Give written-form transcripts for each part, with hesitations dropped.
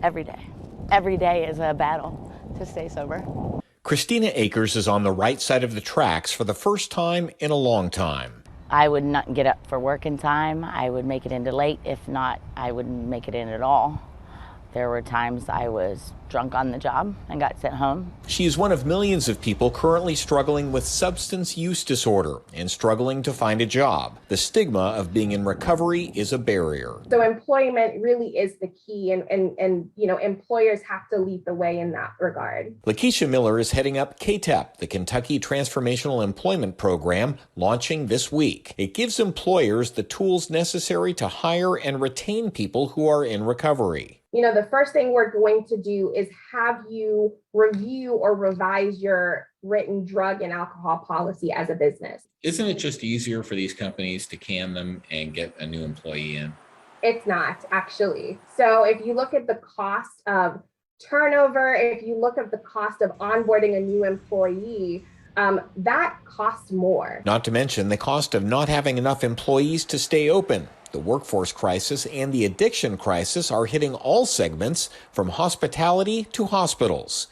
every day. Every day is a battle to stay sober. Christina Akers is on the right side of the tracks for the first time in a long time. I would not get up for work in time. I would make it into late. If not, I wouldn't make it in at all. There were times I was drunk on the job and got sent home. She is one of millions of people currently struggling with substance use disorder and struggling to find a job. The stigma of being in recovery is a barrier. So employment really is the key, and employers have to lead the way in that regard. Lakeisha Miller is heading up KTEP, the Kentucky Transformational Employment Program, launching this week. It gives employers the tools necessary to hire and retain people who are in recovery. The first thing we're going to do is have you review or revise your written drug and alcohol policy as a business. Isn't it just easier for these companies to can them and get a new employee in? It's not, actually. So if you look at the cost of turnover, if you look at the cost of onboarding a new employee, that costs more. Not to mention the cost of not having enough employees to stay open. The workforce crisis and the addiction crisis are hitting all segments, from hospitality to hospitals.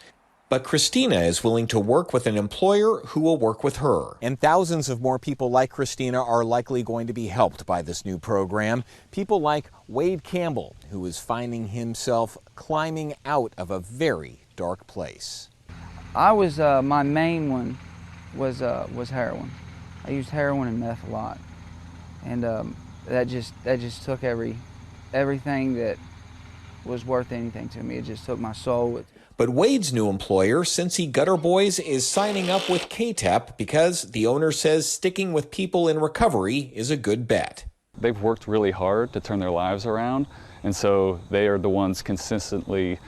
But Christina is willing to work with an employer who will work with her. And thousands of more people like Christina are likely going to be helped by this new program. People like Wade Campbell, who is finding himself climbing out of a very dark place. My main one was heroin. I used heroin and meth a lot. And that just took everything that was worth anything to me. It just took my soul. But Wade's new employer, Cincy Gutter Boys, is signing up with KTEP because the owner says sticking with people in recovery is a good bet. They've worked really hard to turn their lives around, and so they are the ones consistently,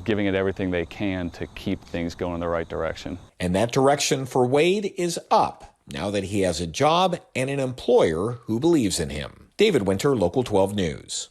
giving it everything they can to keep things going in the right direction. And that direction for Wade is up, now that he has a job and an employer who believes in him. David Winter, Local 12 News.